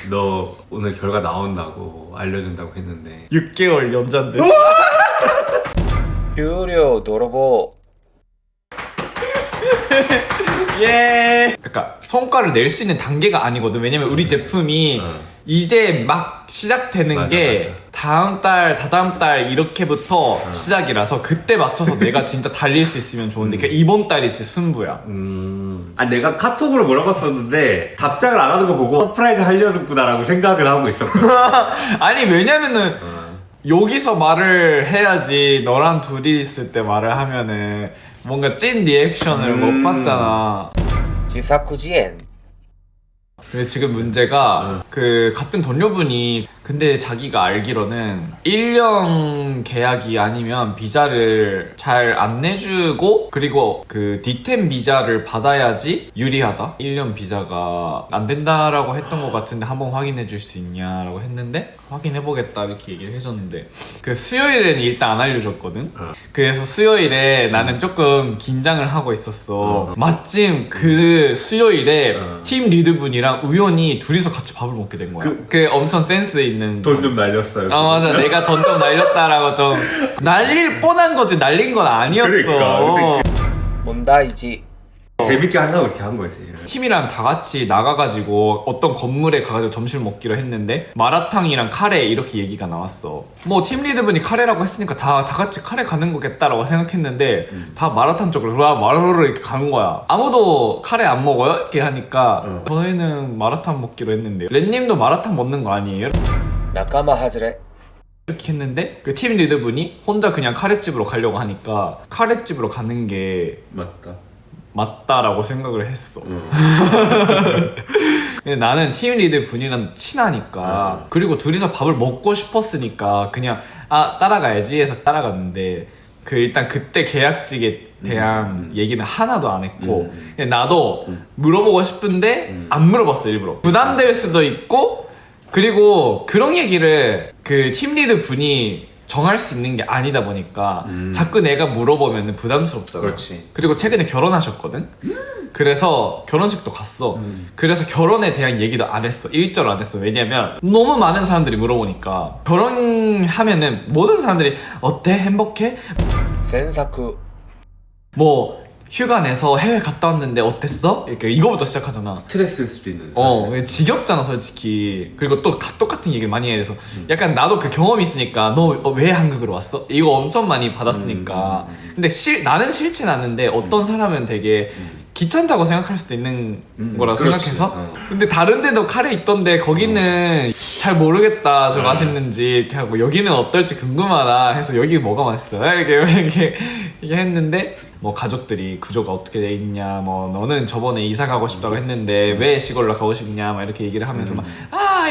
너 오늘 결과 나온다고 알려준다고 했는데 6개월 연장돼. 유료 도로보. 예. 그러니까 성과를 낼 수 있는 단계가 아니거든. 왜냐면 우리 제품이 이제 막 시작되는 맞아, 게 맞아. 다음 달, 다다음 달 이렇게부터 시작이라서 그때 맞춰서 내가 진짜 달릴 수 있으면 좋은데 그러니까 이번 달이 진짜 승부야. 아 내가 카톡으로 물어봤었는데 답장을 안 하는 거 보고 서프라이즈 하려는구나라고 생각을 하고 있었거든. 아니 왜냐면은 여기서 말을 해야지 너랑 둘이 있을 때 말을 하면은 뭔가 찐 리액션을 못 받잖아. 지사쿠지엔. 근데 지금 문제가 그 같은 동료분이 근데 자기가 알기로는 1년 계약이 아니면 비자를 잘 안 내주고 그리고 그 D10 비자를 받아야지 유리하다. 1년 비자가 안 된다라고 했던 것 같은데 한번 확인해 줄 수 있냐라고 했는데 확인해 보겠다 이렇게 얘기를 해줬는데 그 수요일에는 일단 안 알려줬거든. 그래서 수요일에 나는 조금 긴장을 하고 있었어. 마침 그 수요일에 팀 리드분이랑 우연히 둘이서 같이 밥을 먹게 된 거야. 그 엄청 센스 있는 돈 좀 날렸어요. 아 맞아 내가 돈 좀 날렸다라고 좀 날릴 뻔한 거지 날린 건 아니었어. 그러니까, 근데 몬다이지. 재밌게 하려고 이렇게 한 거지. 팀이랑 다 같이 나가가지고 어떤 건물에 가가지고 점심을 먹기로 했는데 마라탕이랑 카레 이렇게 얘기가 나왔어. 뭐 팀 리드분이 카레라고 했으니까 다 같이 카레 가는 거겠다라고 생각했는데 다 마라탕 쪽으로 마라로 이렇게 가는 거야. 아무도 카레 안 먹어요? 이렇게 하니까 저희는 마라탕 먹기로 했는데 렌님도 마라탕 먹는 거 아니에요? 나카마 하즈레. 이렇게 했는데 그 팀 리드분이 혼자 그냥 카레집으로 가려고 하니까 카레집으로 가는 게 맞다. 맞다라고 생각을 했어. 근데 나는 팀 리드 분이랑 친하니까 그리고 둘이서 밥을 먹고 싶었으니까 그냥 아 따라가야지 해서 따라갔는데 그 일단 그때 계약직에 대한 얘기는 하나도 안 했고 그냥 나도 물어보고 싶은데 안 물어봤어 일부러 부담될 수도 있고 그리고 그런 얘기를 그 팀 리드 분이 정할 수 있는 게 아니다 보니까 자꾸 내가 물어보면 부담스럽잖아. 그렇지. 그리고 최근에 결혼하셨거든? 그래서 결혼식도 갔어. 그래서 결혼에 대한 얘기도 안 했어. 일절 안 했어. 왜냐면 너무 많은 사람들이 물어보니까 결혼하면은 모든 사람들이 어때? 행복해? 센사쿠. 뭐 휴가 내서 해외 갔다 왔는데 어땠어? 이렇게 이거부터 시작하잖아. 스트레스일 수도 있는 사실. 지겹잖아 솔직히. 그리고 또 똑같은 얘기를 많이 해야 돼서 약간 나도 그 경험이 있으니까 너 왜 한국으로 왔어? 이거 엄청 많이 받았으니까. 근데 나는 싫진 않은데 어떤 사람은 되게 귀찮다고 생각할 수도 있는 거라 그렇지. 생각해서 근데 다른 데도 카레 있던데 거기는 잘 모르겠다 저 맛있는지 이렇게 하고 여기는 어떨지 궁금하다 해서 여기 뭐가 맛있어? 이렇게 했는데 뭐 가족들이 구조가 어떻게 돼 있냐 뭐 너는 저번에 이사 가고 싶다고 했는데 왜 시골로 가고 싶냐 막 이렇게 얘기를 하면서 막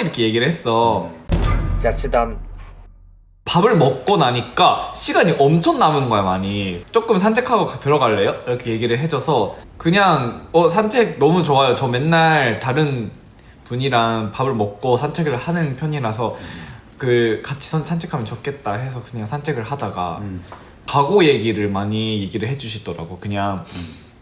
이렇게 얘기를 했어. 자치단. 밥을 먹고 나니까 시간이 엄청 남은 거야 많이. 조금 산책하고 들어갈래요? 이렇게 얘기를 해줘서 그냥 산책 너무 좋아요. 저 맨날 다른 분이랑 밥을 먹고 산책을 하는 편이라서 그 같이 산책하면 좋겠다 해서 그냥 산책을 하다가 과거 얘기를 많이 얘기를 해주시더라고. 그냥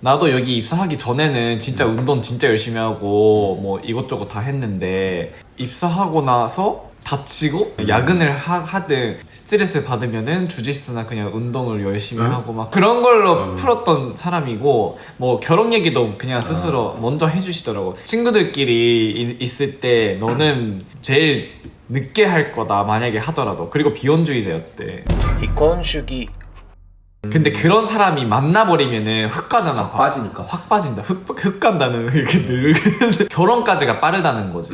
나도 여기 입사하기 전에는 진짜 운동 진짜 열심히 하고 뭐 이것저것 다 했는데 입사하고 나서 다치고 야근을 하든 스트레스 받으면은 주짓수나 그냥 운동을 열심히 하고 막 그런 걸로 풀었던 사람이고 뭐 결혼 얘기도 그냥 스스로 먼저 해주시더라고. 친구들끼리 있을 때 너는 제일 늦게 할 거다 만약에 하더라도. 그리고 비혼주의자였대. 이콘주기. 근데 그런 사람이 만나버리면은 흑 가잖아. 확 빠지니까. 확 빠진다. 흑 간다는 이렇게 늘 결혼까지가 빠르다는 거지.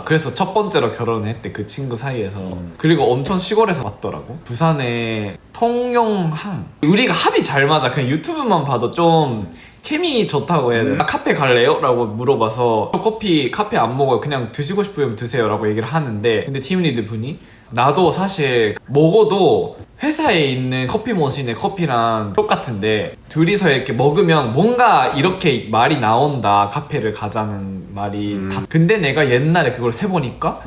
그래서 첫 번째로 결혼을 했대 그 친구 사이에서. 그리고 엄청 시골에서 왔더라고. 부산의 통영항. 우리가 합이 잘 맞아. 그냥 유튜브만 봐도 좀 케미 좋다고 해야 되나? 카페 갈래요? 라고 물어봐서 저 카페 안 먹어요. 그냥 드시고 싶으면 드세요 라고 얘기를 하는데 근데 팀리드 분이 나도 사실 먹어도 회사에 있는 커피 머신의 커피랑 똑같은데 둘이서 이렇게 먹으면 뭔가 이렇게 말이 나온다. 카페를 가자는 말이 근데 내가 옛날에 그걸 세보니까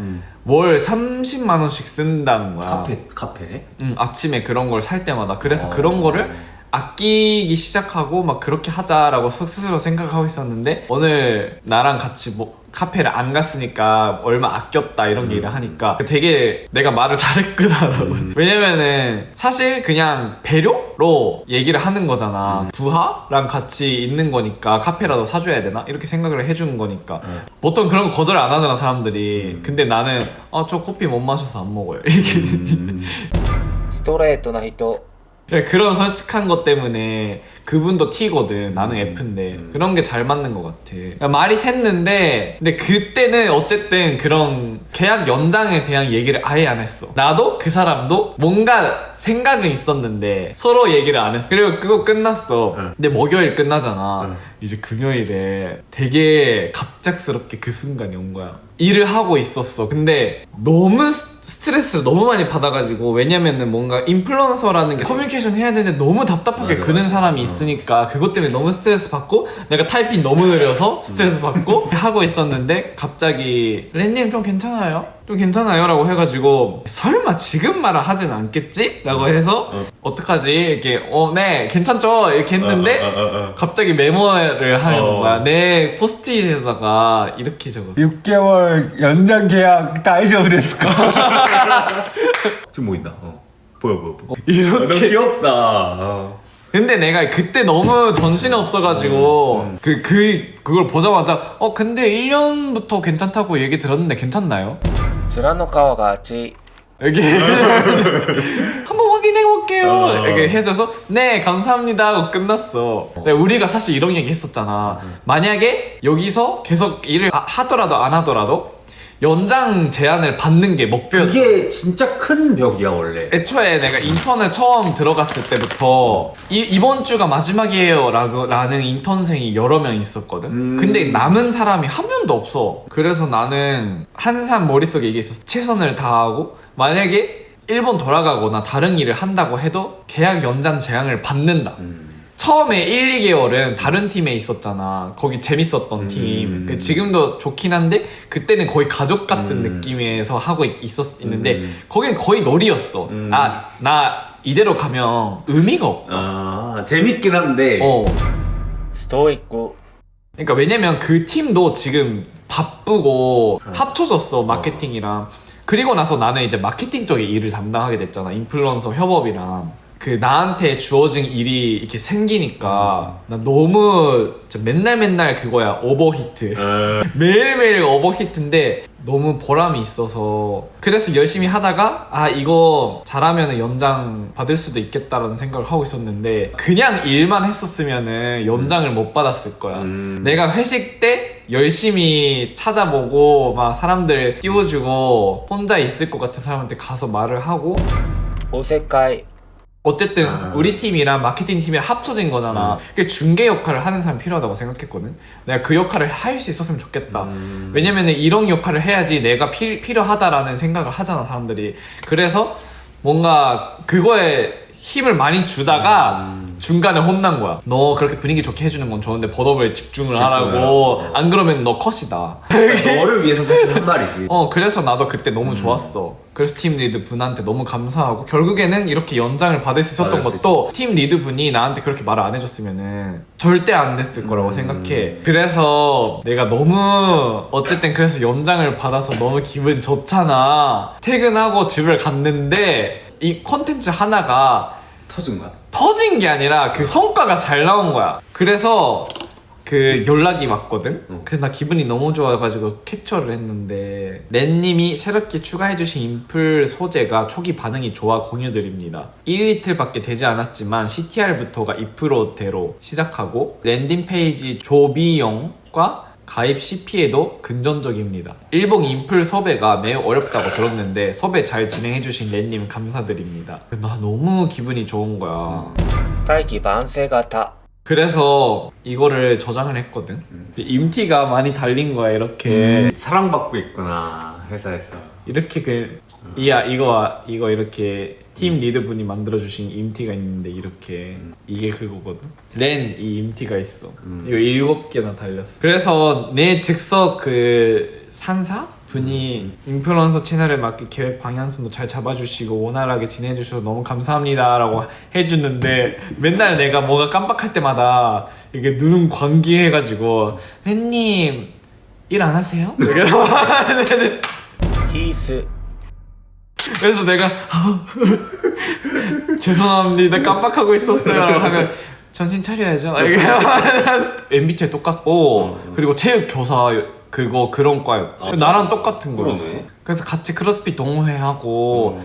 월 30만 원씩 쓴다는 거야. 카페? 아침에 그런 걸 살 때마다. 그래서 그런 거를 아끼기 시작하고 막 그렇게 하자라고 스스로 생각하고 있었는데 오늘 나랑 같이 뭐 카페를 안 갔으니까 얼마 아꼈다 이런 얘기를 하니까 되게 내가 말을 잘했구나라고 왜냐면은 사실 그냥 배려로 얘기를 하는 거잖아. 부하랑 같이 있는 거니까 카페라도 사줘야 되나? 이렇게 생각을 해주는 거니까 보통 그런 거 거절 안 하잖아 사람들이. 근데 나는 저 커피 못 마셔서 안 먹어요 이게 ストレートな人 그런 솔직한 것 때문에 그분도 T거든. 나는 F인데 그런 게 잘 맞는 것 같아. 그러니까 말이 샜는데 근데 그때는 어쨌든 그런 계약 연장에 대한 얘기를 아예 안 했어. 나도 그 사람도 뭔가 생각은 있었는데 서로 얘기를 안 했어. 그리고 그거 끝났어. 근데 목요일 끝나잖아. 이제 금요일에 되게 갑작스럽게 그 순간이 온 거야. 일을 하고 있었어. 근데 너무 스트레스를 너무 많이 받아가지고 왜냐면은 뭔가 인플루언서라는 게 커뮤니케이션 해야 되는데 너무 답답하게 그는 사람이 있으니까 그것 때문에 너무 스트레스 받고 내가 타이핑 너무 느려서 스트레스 받고 하고 있었는데 갑자기 렌님 좀 괜찮아요? 좀 괜찮아요? 라고 해가지고 설마 지금 말을 하진 않겠지? 라고 해서 어떡하지? 이렇게 네 괜찮죠? 이렇게 했는데 갑자기 메모를 하는 거야. 내 포스트잇에다가 이렇게 적었어. 6개월 연장 계약 다이저브 데스까? 지금 보인다. 보여. 이렇게. 너무 귀엽다. 근데 내가 그때 너무 정신이 없어가지고 그걸 보자마자 근데 1년부터 괜찮다고 얘기 들었는데 괜찮나요? 面の皮が厚い 이렇게 한번 확인해 볼게요. 이렇게 해줘서 네 감사합니다 하고 끝났어. 근데 우리가 사실 이런 얘기 했었잖아. 만약에 여기서 계속 일을 하더라도 안 하더라도 연장 제안을 받는 게 목표였어. 그게 진짜 큰 벽이야 원래. 애초에 내가 인턴을 처음 들어갔을 때부터 이번 주가 마지막이에요 라는 인턴생이 여러 명 있었거든. 근데 남은 사람이 한 명도 없어. 그래서 나는 항상 머릿속에 이게 있었어. 최선을 다하고 만약에 일본 돌아가거나 다른 일을 한다고 해도 계약 연장 제안을 받는다. 처음에 1, 2개월은 다른 팀에 있었잖아. 거기 재밌었던 팀. 지금도 좋긴 한데 그때는 거의 가족 같은 느낌에서 하고 있는데 거긴 거의 놀이였어. 나 이대로 가면 의미가 없다. 재밌긴 한데 ストイック 그러니까 왜냐면 그 팀도 지금 바쁘고 합쳐졌어 마케팅이랑. 그리고 나서 나는 이제 마케팅 쪽의 일을 담당하게 됐잖아. 인플루언서 협업이랑. 그 나한테 주어진 일이 이렇게 생기니까 나 너무 진짜 맨날 그거야. 오버히트. 매일매일 오버히트인데 너무 보람이 있어서 그래서 열심히 하다가 이거 잘하면 연장 받을 수도 있겠다라는 생각을 하고 있었는데 그냥 일만 했었으면은 연장을 못 받았을 거야. 내가 회식 때 열심히 찾아보고 막 사람들 띄워주고 혼자 있을 것 같은 사람한테 가서 말을 하고 おせっかい 어쨌든 우리 팀이랑 마케팅 팀이 합쳐진 거잖아. 그 중개 역할을 하는 사람이 필요하다고 생각했거든. 내가 그 역할을 할 수 있었으면 좋겠다. 왜냐면은 이런 역할을 해야지 내가 필요하다라는 생각을 하잖아 사람들이. 그래서 뭔가 그거에 힘을 많이 주다가 중간에 혼난 거야. 너 그렇게 분위기 좋게 해주는 건 좋은데 본업에 집중을 하라고. 안 그러면 너 컷이다. 너를 위해서 사실 한 말이지. 그래서 나도 그때 너무 좋았어. 그래서 팀 리드 분한테 너무 감사하고 결국에는 이렇게 연장을 받을 수 있었던 것도 팀 리드 분이 나한테 그렇게 말을 안 해줬으면은 절대 안 됐을 거라고 생각해. 그래서 내가 너무 어쨌든 그래서 연장을 받아서 너무 기분 좋잖아. 퇴근하고 집을 갔는데 이 콘텐츠 하나가 터진 거야? 터진 게 아니라 그 성과가 잘 나온 거야. 그래서 그 연락이 왔거든. 그래서 나 기분이 너무 좋아가지고 캡처를 했는데 렌님이 새롭게 추가해주신 인플 소재가 초기 반응이 좋아 공유드립니다. 1리틀밖에 되지 않았지만 CTR부터가 2%대로 시작하고 랜딩 페이지 조비용과 가입 CP에도 금전적입니다. 일본 인플 섭외가 매우 어렵다고 들었는데 섭외 잘 진행해주신 렌님 감사드립니다. 나 너무 기분이 좋은 거야. 大器晩成型 그래서 이거를 저장을 했거든. 근데 임티가 많이 달린 거야 이렇게. 사랑받고 있구나 회사에서. 이렇게 이거 이렇게 팀 리드 분이 만들어주신 임티가 있는데 이렇게 이게 그거거든. 렌 이 임티가 있어. 이거 7개나 달렸어. 그래서 내 즉석 그 산사 분이 인플루언서 채널에 맞게 계획 방향성도 잘 잡아주시고 원활하게 진행해주셔서 너무 감사합니다라고 해주는데 맨날 내가 뭐가 깜빡할 때마다 이게 눈 광기해가지고 팬님 일 안 하세요? 히스 그래서 내가 죄송합니다 깜빡하고 있었어요 라고 하면 정신 차려야죠. MBTI 똑같고 그리고 체육 교사 그런 과요. 나랑 똑같은 거였어. 그러네. 그래서 같이 크로스핏 동호회 하고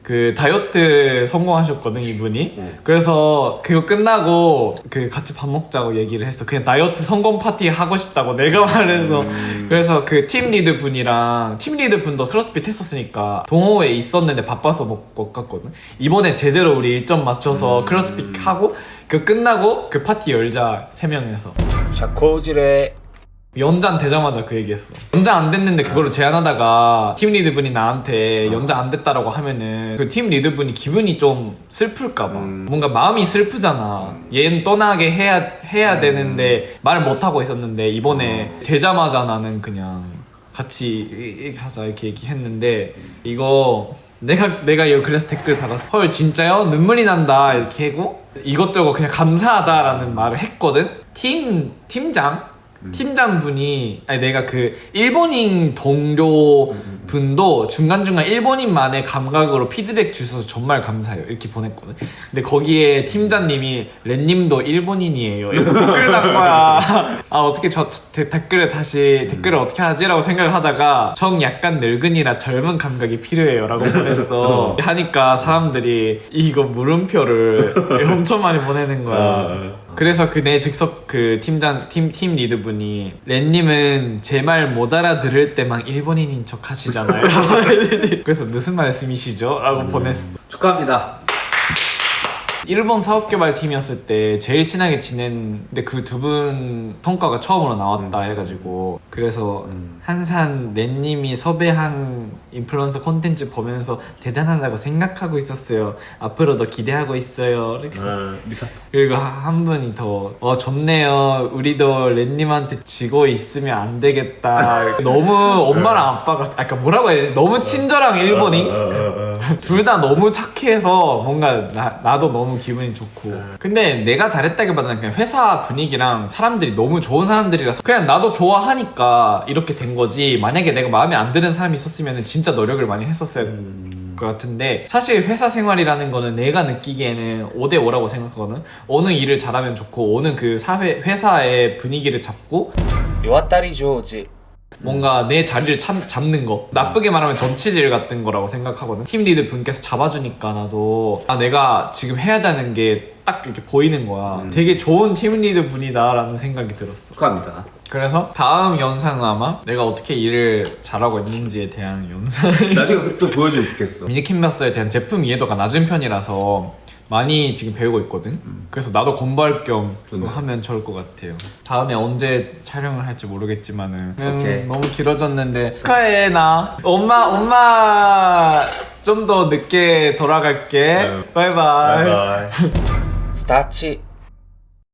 그 다이어트 성공하셨거든 이분이. 그래서 그거 끝나고 그 같이 밥 먹자고 얘기를 했어. 그냥 다이어트 성공 파티 하고 싶다고 내가 말해서. 그래서 그 팀 리드 분이랑 팀 리드 분도 크로스핏 했었으니까 동호회에 있었는데 바빠서 못 갔거든. 이번에 제대로 우리 일정 맞춰서 크로스핏 하고 그 끝나고 그 파티 열자 3명에서. 社交辞令 연장 되자마자 그 얘기했어. 연장 안 됐는데 그거를 제안하다가 팀 리드분이 나한테 연장 안 됐다라고 하면은 그 팀 리드분이 기분이 좀 슬플까봐 뭔가 마음이 슬프잖아. 얘는 떠나게 해야 되는데 말을 못 하고 있었는데 이번에 되자마자 나는 그냥 같이 하자 이렇게 얘기했는데 이거 내가 이거 그래서 댓글 달았어. 헐 진짜요? 눈물이 난다 이렇게 하고 이것저것 그냥 감사하다라는 말을 했거든. 팀장분이 아니 내가 그 일본인 동료 분도 중간중간 일본인만의 감각으로 피드백 주셔서 정말 감사해요 이렇게 보냈거든. 근데 거기에 팀장님이 렌님도 일본인이에요 이렇게 댓글 단 거야. 아 어떻게 저 댓글을 어떻게 하지? 라고 생각을 하다가 정 약간 늙은이라 젊은 감각이 필요해요 라고 보냈어. 하니까 사람들이 이거 물음표를 엄청 많이 보내는 거야. 그래서 그 내 즉석 그 팀 리드 분이 렌님은 제 말 못 알아들을 때 막 일본인인 척 하시잖아요. 그래서 무슨 말씀이시죠? 라고 보냈어. 축하합니다. 일본 사업개발 팀이었을 때 제일 친하게 지냈는데 그 두 분 성과가 처음으로 나왔다 해가지고 그래서 항상 렌님이 섭외한 인플루언서 콘텐츠 보면서 대단하다고 생각하고 있었어요. 앞으로도 기대하고 있어요. 이렇게 그리고 한 분이 더 좋네요. 우리도 렌님한테 지고 있으면 안 되겠다. 너무 엄마랑 아빠가 아까 뭐라고 해야 되지? 너무 친절한 일본인? 둘 다 너무 착해서 뭔가 나도 너무 기분이 좋고. 근데 내가 잘했다기보다는 그냥 회사 분위기랑 사람들이 너무 좋은 사람들이라서 그냥 나도 좋아하니까 이렇게 된 거지. 만약에 내가 마음에 안 드는 사람이 있었으면 진짜 노력을 많이 했었어야 것 같은데 사실 회사 생활이라는 거는 내가 느끼기에는 5대5라고 생각하거든. 어느 일을 잘하면 좋고 어느 그 회사의 분위기를 잡고 世渡り上手 뭔가 내 자리를 잡는 거. 나쁘게 말하면 전치질 같은 거라고 생각하거든. 팀 리드 분께서 잡아주니까 나도 내가 지금 해야 되는 게 딱 이렇게 보이는 거야. 되게 좋은 팀 리드 분이다 라는 생각이 들었어. 축하합니다. 그래서 다음 영상은 아마 내가 어떻게 일을 잘하고 있는지에 대한 영상. 나중에 또 보여주면 좋겠어. 미니캔버스에 대한 제품 이해도가 낮은 편이라서 많이 지금 배우고 있거든. 그래서 나도 공부할 겸 하면 좋을 것 같아요. 다음에 언제 촬영을 할지 모르겠지만은 오케이. 너무 길어졌는데 축하해. 나 엄마 좀 더 늦게 돌아갈게. 바이바이. 바이바이. スタチ